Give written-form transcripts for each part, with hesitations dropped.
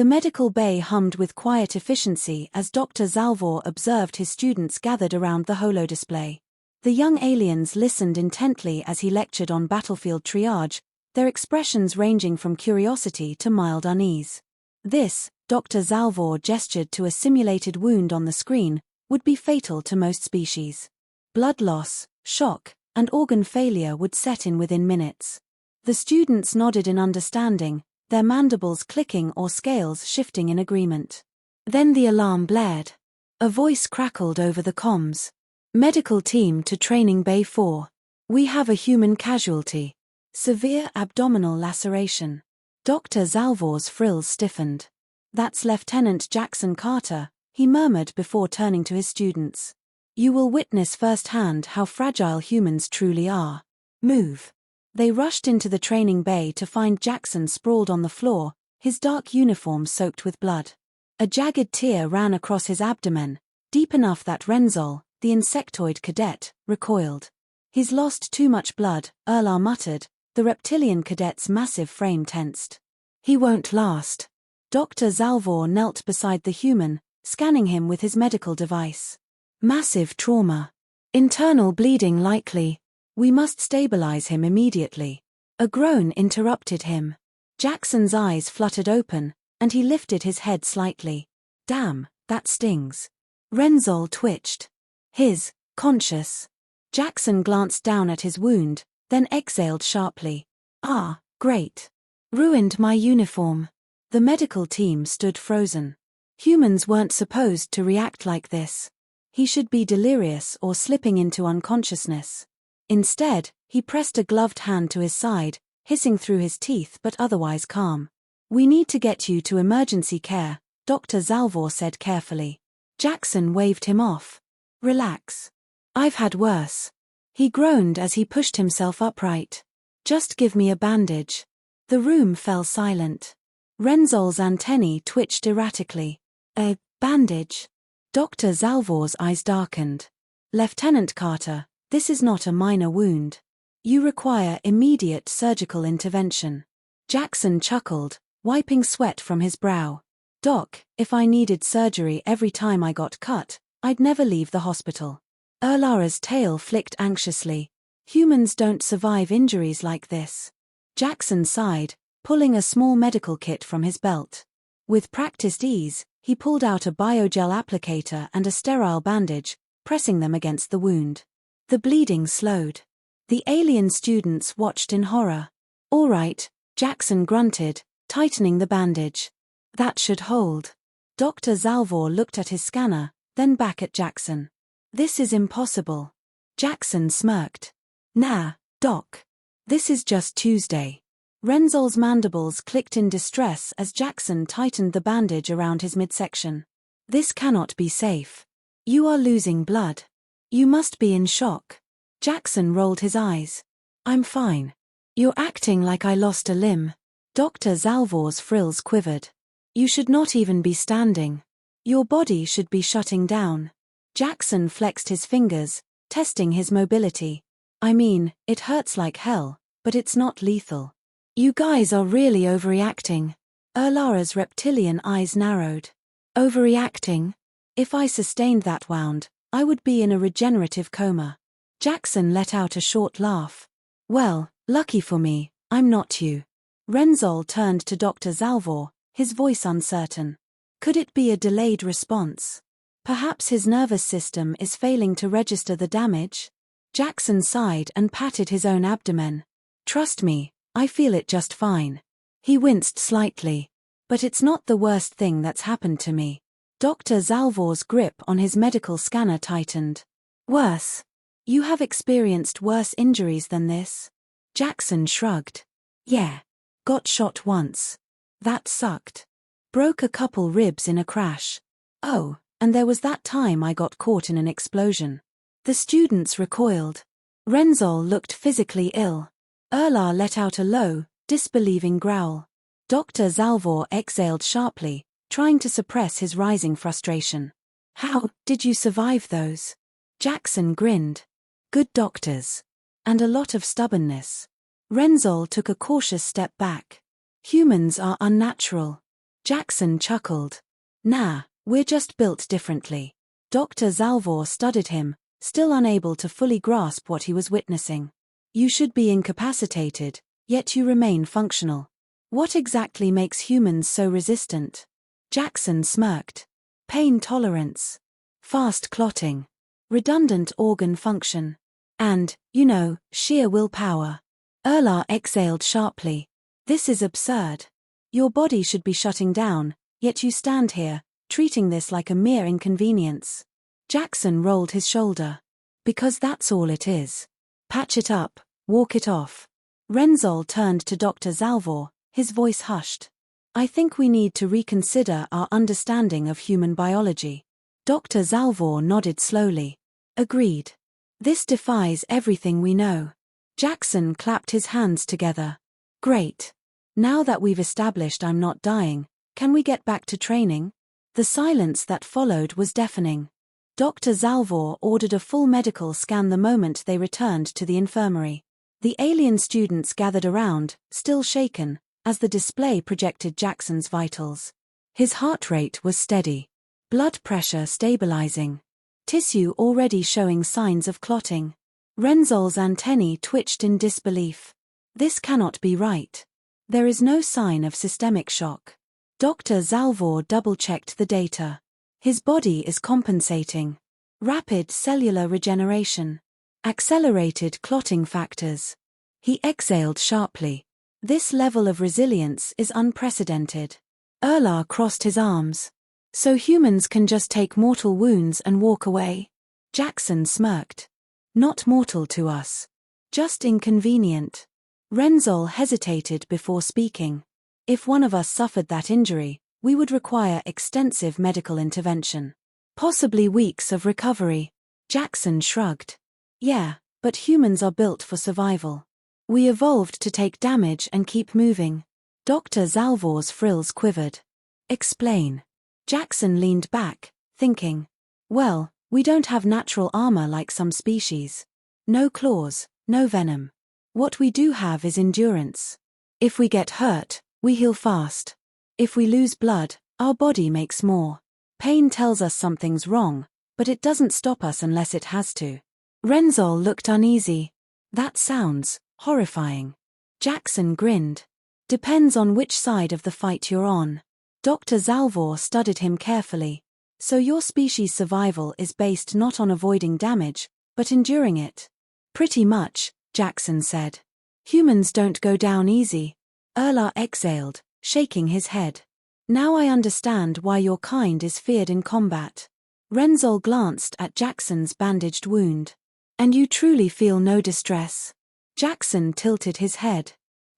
The medical bay hummed with quiet efficiency as Dr. Zalvor observed his students gathered around the holodisplay. The young aliens listened intently as he lectured on battlefield triage, their expressions ranging from curiosity to mild unease. This, Dr. Zalvor gestured to a simulated wound on the screen, would be fatal to most species. Blood loss, shock, and organ failure would set in within minutes. The students nodded in understanding, their mandibles clicking or scales shifting in agreement. Then the alarm blared. A voice crackled over the comms. Medical team to Training Bay 4. We have a human casualty. Severe abdominal laceration. Dr. Zalvor's frills stiffened. That's Lieutenant Jackson Carter, he murmured before turning to his students. You will witness firsthand how fragile humans truly are. Move. They rushed into the training bay to find Jackson sprawled on the floor, his dark uniform soaked with blood. A jagged tear ran across his abdomen, deep enough that Renzol, the insectoid cadet, recoiled. He's lost too much blood, Erlar muttered, the reptilian cadet's massive frame tensed. He won't last. Dr. Zalvor knelt beside the human, scanning him with his medical device. Massive trauma. Internal bleeding likely. We must stabilize him immediately. A groan interrupted him. Jackson's eyes fluttered open, and he lifted his head slightly. Damn, that stings. Renzol twitched. Conscious. Jackson glanced down at his wound, then exhaled sharply. Ah, great. Ruined my uniform. The medical team stood frozen. Humans weren't supposed to react like this. He should be delirious or slipping into unconsciousness. Instead, he pressed a gloved hand to his side, hissing through his teeth but otherwise calm. We need to get you to emergency care, Dr. Zalvor said carefully. Jackson waved him off. Relax. I've had worse. He groaned as he pushed himself upright. Just give me a bandage. The room fell silent. Renzol's antennae twitched erratically. A bandage? Dr. Zalvor's eyes darkened. Lieutenant Carter, this is not a minor wound. You require immediate surgical intervention. Jackson chuckled, wiping sweat from his brow. Doc, if I needed surgery every time I got cut, I'd never leave the hospital. Erlara's tail flicked anxiously. Humans don't survive injuries like this. Jackson sighed, pulling a small medical kit from his belt. With practiced ease, he pulled out a biogel applicator and a sterile bandage, pressing them against the wound. The bleeding slowed. The alien students watched in horror. All right, Jackson grunted, tightening the bandage. That should hold. Dr. Zalvor looked at his scanner, then back at Jackson. This is impossible. Jackson smirked. Nah, Doc. This is just Tuesday. Renzol's mandibles clicked in distress as Jackson tightened the bandage around his midsection. This cannot be safe. You are losing blood. You must be in shock. Jackson rolled his eyes. I'm fine. You're acting like I lost a limb. Dr. Zalvor's frills quivered. You should not even be standing. Your body should be shutting down. Jackson flexed his fingers, testing his mobility. I mean, it hurts like hell, but it's not lethal. You guys are really overreacting. Erlara's reptilian eyes narrowed. Overreacting? If I sustained that wound, I would be in a regenerative coma. Jackson let out a short laugh. Well, lucky for me, I'm not you. Renzol turned to Dr. Zalvor, his voice uncertain. Could it be a delayed response? Perhaps his nervous system is failing to register the damage? Jackson sighed and patted his own abdomen. Trust me, I feel it just fine. He winced slightly. But it's not the worst thing that's happened to me. Dr. Zalvor's grip on his medical scanner tightened. Worse? You have experienced worse injuries than this? Jackson shrugged. Yeah. Got shot once. That sucked. Broke a couple ribs in a crash. Oh, and there was that time I got caught in an explosion. The students recoiled. Renzol looked physically ill. Erlar let out a low, disbelieving growl. Dr. Zalvor exhaled sharply, trying to suppress his rising frustration. How did you survive those? Jackson grinned. Good doctors. And a lot of stubbornness. Renzol took a cautious step back. Humans are unnatural. Jackson chuckled. Nah, we're just built differently. Dr. Zalvor studied him, still unable to fully grasp what he was witnessing. You should be incapacitated, yet you remain functional. What exactly makes humans so resistant? Jackson smirked. Pain tolerance. Fast clotting. Redundant organ function. And, sheer willpower. Erlar exhaled sharply. This is absurd. Your body should be shutting down, yet you stand here, treating this like a mere inconvenience. Jackson rolled his shoulder. Because that's all it is. Patch it up, walk it off. Renzol turned to Dr. Zalvor, his voice hushed. I think we need to reconsider our understanding of human biology. Dr. Zalvor nodded slowly. Agreed. This defies everything we know. Jackson clapped his hands together. Great. Now that we've established I'm not dying, can we get back to training? The silence that followed was deafening. Dr. Zalvor ordered a full medical scan the moment they returned to the infirmary. The alien students gathered around, still shaken, as the display projected Jackson's vitals. His heart rate was steady. Blood pressure stabilizing. Tissue already showing signs of clotting. Renzol's antennae twitched in disbelief. This cannot be right. There is no sign of systemic shock. Dr. Zalvor double-checked the data. His body is compensating. Rapid cellular regeneration. Accelerated clotting factors. He exhaled sharply. This level of resilience is unprecedented. Erlar crossed his arms. So humans can just take mortal wounds and walk away? Jackson smirked. Not mortal to us. Just inconvenient. Renzol hesitated before speaking. If one of us suffered that injury, we would require extensive medical intervention. Possibly weeks of recovery. Jackson shrugged. Yeah, but humans are built for survival. We evolved to take damage and keep moving. Dr. Zalvor's frills quivered. Explain. Jackson leaned back, thinking. Well, we don't have natural armor like some species. No claws, no venom. What we do have is endurance. If we get hurt, we heal fast. If we lose blood, our body makes more. Pain tells us something's wrong, but it doesn't stop us unless it has to. Renzol looked uneasy. That sounds horrifying. Jackson grinned. Depends on which side of the fight you're on. Dr. Zalvor studied him carefully. So your species' survival is based not on avoiding damage, but enduring it. Pretty much, Jackson said. Humans don't go down easy. Erlar exhaled, shaking his head. Now I understand why your kind is feared in combat. Renzol glanced at Jackson's bandaged wound. And you truly feel no distress? Jackson tilted his head.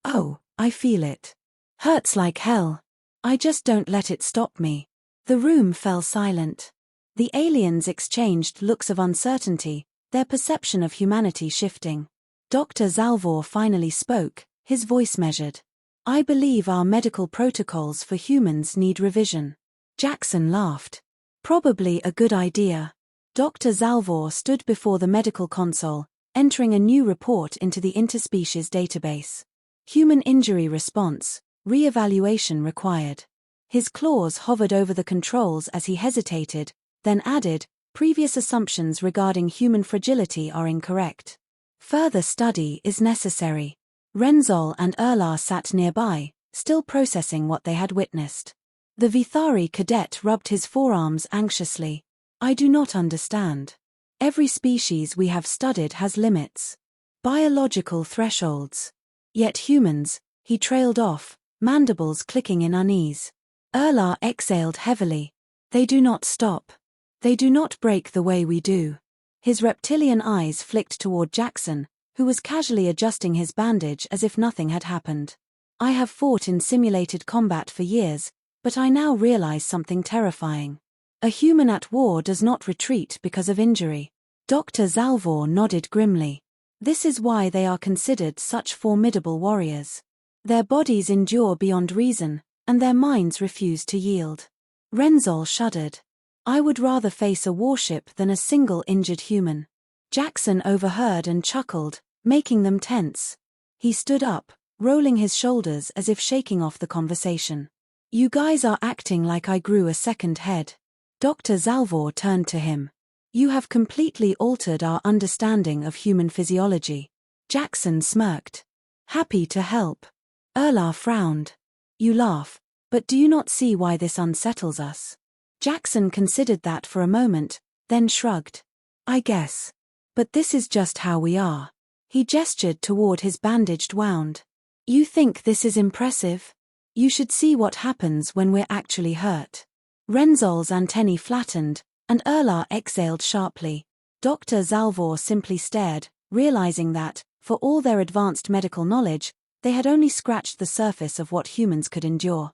Oh, I feel it. Hurts like hell. I just don't let it stop me. The room fell silent. The aliens exchanged looks of uncertainty, their perception of humanity shifting. Dr. Zalvor finally spoke, his voice measured. I believe our medical protocols for humans need revision. Jackson laughed. Probably a good idea. Dr. Zalvor stood before the medical console, entering a new report into the interspecies database. Human injury response, re-evaluation required. His claws hovered over the controls as he hesitated, then added, previous assumptions regarding human fragility are incorrect. Further study is necessary. Renzol and Erlar sat nearby, still processing what they had witnessed. The Vithari cadet rubbed his forearms anxiously. I do not understand. Every species we have studied has limits. Biological thresholds. Yet humans, he trailed off, mandibles clicking in unease. Erlar exhaled heavily. They do not stop. They do not break the way we do. His reptilian eyes flicked toward Jackson, who was casually adjusting his bandage as if nothing had happened. I have fought in simulated combat for years, but I now realize something terrifying. A human at war does not retreat because of injury. Dr. Zalvor nodded grimly. This is why they are considered such formidable warriors. Their bodies endure beyond reason, and their minds refuse to yield. Renzol shuddered. I would rather face a warship than a single injured human. Jackson overheard and chuckled, making them tense. He stood up, rolling his shoulders as if shaking off the conversation. You guys are acting like I grew a second head. Dr. Zalvor turned to him. You have completely altered our understanding of human physiology. Jackson smirked. Happy to help. Erla frowned. You laugh, but do you not see why this unsettles us? Jackson considered that for a moment, then shrugged. I guess. But this is just how we are. He gestured toward his bandaged wound. You think this is impressive? You should see what happens when we're actually hurt. Renzol's antennae flattened, and Erla exhaled sharply. Dr. Zalvor simply stared, realizing that, for all their advanced medical knowledge, they had only scratched the surface of what humans could endure.